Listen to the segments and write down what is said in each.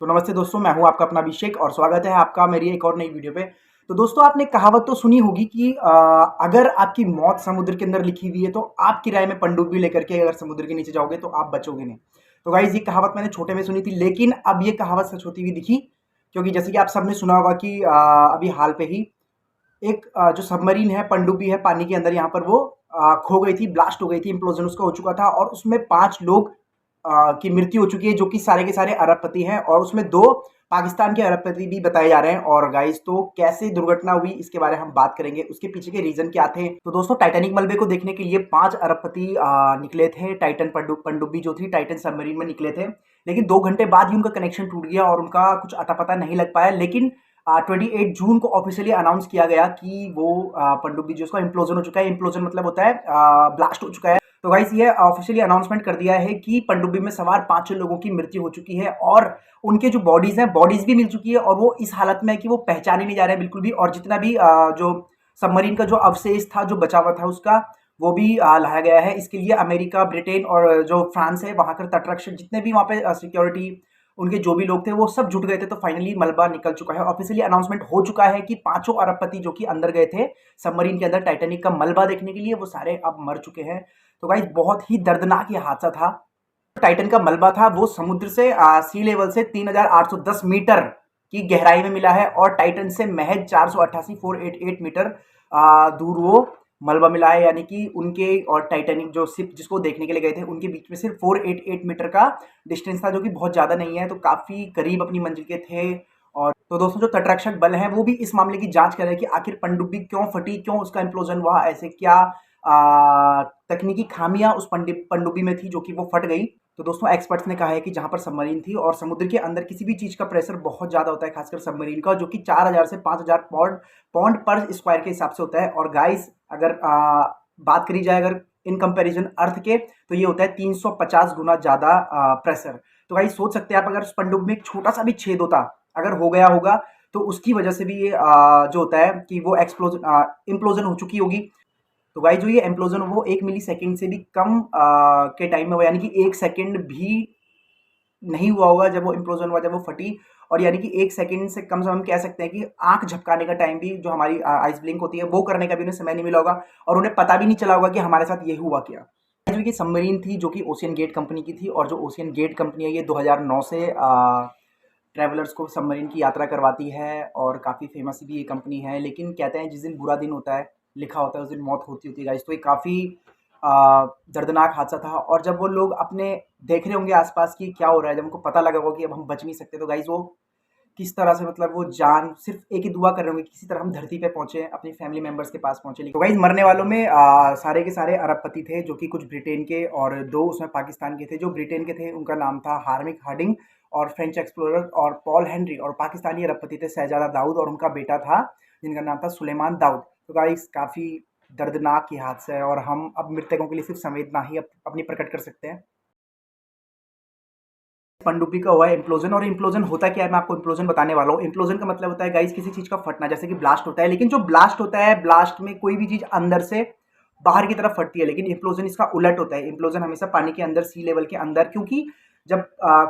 तो नमस्ते दोस्तों, मैं हूं आपका अपना अभिषेक और स्वागत है आपका मेरी एक और नई वीडियो पे। तो दोस्तों, आपने कहावत तो सुनी होगी कि अगर आपकी मौत समुद्र के अंदर लिखी हुई है तो आप किराए में पनडुब्बी लेकर के अगर समुद्र के नीचे जाओगे तो आप बचोगे नहीं। तो गाइस, ये कहावत मैंने छोटे में सुनी थी, लेकिन अब ये कहावत सच होती हुई दिखी। क्योंकि जैसे कि आप सबने सुना होगा कि अभी हाल पे ही एक जो सबमरीन है, पनडुब्बी है पानी के अंदर, यहाँ पर वो खो गई थी, ब्लास्ट हो गई थी, इम्प्लोजन उसका हो चुका था और उसमें 5 लोग की मृत्यु हो चुकी है, जो कि सारे के सारे अरबपति हैं और उसमें 2 पाकिस्तान के अरबपति भी बताए जा रहे हैं। और गाइस, तो कैसे दुर्घटना हुई इसके बारे में हम बात करेंगे, उसके पीछे के रीजन क्या थे। तो दोस्तों, टाइटैनिक मलबे को देखने के लिए 5 अरबपति निकले थे, टाइटन पनडुब्बी जो थी टाइटन सबमरीन में निकले थे। लेकिन 2 घंटे बाद ही उनका कनेक्शन टूट गया और उनका कुछ अता पता नहीं लग पाया। लेकिन 28 जून को ऑफिशियली अनाउंस किया गया कि वो पनडुब्बी जो उसका इम्प्लोजन हो चुका है। इम्प्लोजन मतलब होता है ब्लास्ट हो चुका है। तो गाइस, ये ऑफिशियली अनाउंसमेंट कर दिया है कि पनडुब्बी में सवार 5 लोगों की मृत्यु हो चुकी है और उनके जो बॉडीज हैं, बॉडीज भी मिल चुकी है और वो इस हालत में है कि वो पहचाने नहीं जा रहे हैं बिल्कुल भी। और जितना भी जो सबमरीन का जो अवशेष था, जो बचा हुआ था उसका, वो भी लाया गया है। इसके लिए अमेरिका, ब्रिटेन और जो फ्रांस है, वहां के तटरक्षक जितने भी वहां पे सिक्योरिटी उनके जो भी लोग थे वो सब जुट गए थे। तो फाइनली मलबा निकल चुका है, ऑफिशियली अनाउंसमेंट हो चुका है कि 5 अरबपति जो कि अंदर गए थे सबमरीन के अंदर टाइटैनिक का मलबा देखने के लिए, वो सारे अब मर चुके हैं। तो गाइस, बहुत ही दर्दनाक ये हादसा था। टाइटन का मलबा था वो समुद्र से सी लेवल से 3810 मीटर की गहराई में मिला है और टाइटन से महज 488 मीटर दूर वो मलबा मिला है। यानी कि उनके और टाइटैनिक जो शिप जिसको देखने के लिए गए थे उनके बीच में सिर्फ 488 मीटर का डिस्टेंस था, जो कि बहुत ज़्यादा नहीं है। तो काफ़ी करीब अपनी मंजिल के थे। और तो दोस्तों, जो तटरक्षक बल हैं वो भी इस मामले की जांच कर रहे हैं कि आखिर पनडुब्बी क्यों फटी, क्यों उसका इम्प्लोजन हुआ, ऐसे क्या तकनीकी खामियां उस पनडुब्बी में थी जो कि वो फट गई। तो दोस्तों, एक्सपर्ट्स ने कहा है कि जहां पर सबमरीन थी और समुद्र के अंदर किसी भी चीज का प्रेशर बहुत ज्यादा होता है, खासकर सबमरीन का, जो कि 4000 से 5000 पौंड पर स्क्वायर के हिसाब से होता है। और गाइस, अगर बात करी जाए अगर इन कंपैरिजन अर्थ के, तो ये होता है 350 गुना ज्यादा प्रेशर। तो गाइस, सोच सकते हैं आप, अगर उस पनडुब्बी में एक छोटा सा भी छेद होता, अगर हो गया होगा, तो उसकी वजह से भी ये जो होता है कि वो इम्प्लोजन हो चुकी होगी। तो गाइस, जो ये इम्प्लोजन वो 1 मिली सेकेंड से भी कम के टाइम में हुआ, यानी कि 1 सेकेंड भी नहीं हुआ होगा जब वो इम्प्लोजन हुआ, जब वो फटी। और यानी कि 1 सेकेंड से कम से हम कह सकते हैं कि आंख झपकाने का टाइम भी, जो हमारी आइस ब्लिंक होती है, वो करने का भी उन्हें समय नहीं मिला होगा और उन्हें पता भी नहीं चला होगा कि हमारे साथ ये हुआ क्या। जो ये सबमरीन थी जो कि ओशियन गेट कंपनी की थी, और जो ओशियन गेट कंपनी है ये 2009 से ट्रैवलर्स को सबमरीन की यात्रा करवाती है और काफ़ी फेमस भी ये कंपनी है। लेकिन कहते हैं जिस दिन बुरा दिन होता है, लिखा होता है, उस दिन मौत होती है गाइस। तो ये काफ़ी दर्दनाक हादसा था। और जब वो लोग अपने देख रहे होंगे आसपास कि क्या हो रहा है, जब उनको पता लगा होगा कि अब हम बच नहीं सकते, तो गाइस वो किस तरह से, मतलब वो जान सिर्फ एक ही दुआ कर रहे होंगे, किसी तरह हम धरती पे पहुंचे, अपनी फैमिली मेंबर्स के पास पहुंचे। तो गाइस, मरने वालों में सारे के सारे अरबपति थे, जो कि कुछ ब्रिटेन के और 2 उसमें पाकिस्तान के थे। जो ब्रिटेन के थे उनका नाम था हार्मिक हार्डिंग और फ्रेंच एक्सप्लोरर और पॉल हेनरी, और पाकिस्तानी अरबपति थे शहजादा दाऊद और उनका बेटा था जिनका नाम था सुलेमान दाऊद। तो गाइस, काफ़ी दर्दनाक ये हादसा है और हम अब मृतकों के लिए सिर्फ संवेदना ही अपनी प्रकट कर सकते हैं। पनडुब्बी का हुआ है इम्प्लोजन। और इम्प्लोजन होता क्या है, मैं आपको इम्प्लोजन बताने वाला हूँ। इम्प्लोजन का मतलब होता है गाइस किसी चीज का फटना, जैसे कि ब्लास्ट होता है। लेकिन जो ब्लास्ट होता है, ब्लास्ट में कोई भी चीज अंदर से बाहर की तरफ फटती है, लेकिन इम्प्लोजन इसका उलट होता है। इम्प्लोजन हमेशा पानी के अंदर, सी लेवल के अंदर, क्योंकि जब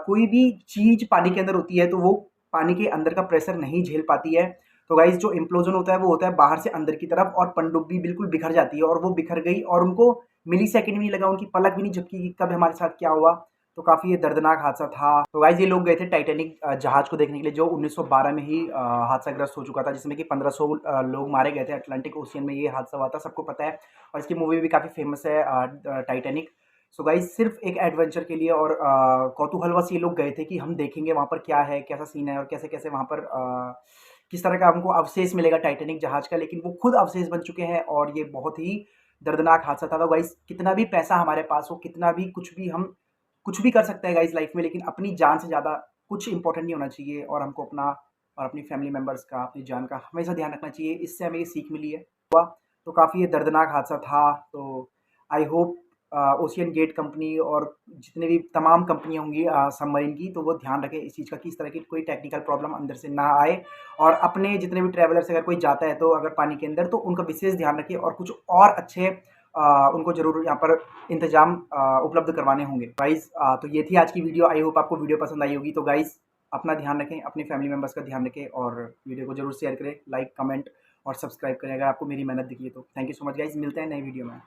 कोई भी चीज पानी के अंदर होती है तो वो पानी के अंदर का प्रेशर नहीं झेल पाती है। तो गाइस, जो इम्प्लोजन होता है वो होता है बाहर से अंदर की तरफ, और पनडुब्बी बिल्कुल बिखर जाती है। और वो बिखर गई और उनको मिली सेकेंड भी नहीं लगा, उनकी पलक भी नहीं झपकी कि कब हमारे साथ क्या हुआ। तो काफ़ी ये दर्दनाक हादसा था। तो गाइस, ये लोग गए थे टाइटैनिक जहाज को देखने के लिए, जो 1912 में ही हादसाग्रस्त हो चुका था, जिसमें कि 1500 लोग मारे गए थे। अटलांटिक ओशियन में ये हादसा हुआ था, सबको पता है। और इसकी मूवी भी काफ़ी फेमस है, टाइटैनिक। सो गाइस, सिर्फ एक एडवेंचर के लिए और कौतूहलवश ये लोग गए थे कि हम देखेंगे वहाँ पर क्या है, कैसा सीन है और कैसे कैसे वहाँ पर किस तरह का हमको अवशेष मिलेगा टाइटैनिक जहाज का। लेकिन वो खुद अवशेष बन चुके हैं और ये बहुत ही दर्दनाक हादसा था। तो गाइस, कितना भी पैसा हमारे पास हो, कितना भी कुछ भी, हम कुछ भी कर सकते हैं गाइस लाइफ में, लेकिन अपनी जान से ज़्यादा कुछ इंपॉर्टेंट नहीं होना चाहिए। और हमको अपना और अपनी फैमिली मेम्बर्स का, अपनी जान का हमेशा ध्यान रखना चाहिए। इससे हमें ये सीख मिली है। हुआ तो काफ़ी ये दर्दनाक हादसा था। तो I hope OceanGate company और जितने भी तमाम कंपनियाँ होंगी सबमरीन की, तो वो ध्यान रखें इस चीज़ का कि इस तरह की कोई टेक्निकल प्रॉब्लम अंदर से ना आए। और अपने जितने भी ट्रैवलर्स अगर कोई जाता है तो अगर पानी के अंदर, तो उनका विशेष ध्यान रखें और कुछ और अच्छे उनको ज़रूर यहाँ पर इंतजाम उपलब्ध करवाने होंगे। गाइस, तो ये थी आज की वीडियो। आई होप आपको वीडियो पसंद आई होगी। तो गाइस, अपना ध्यान रखें, अपनी फैमिली मेम्बर्स का ध्यान रखें और वीडियो को ज़रूर शेयर करें, लाइक, कमेंट और सब्सक्राइब करें अगर आपको मेरी मेहनत दिखी है तो। Thank you so much guys, मिलते हैं नई वीडियो में।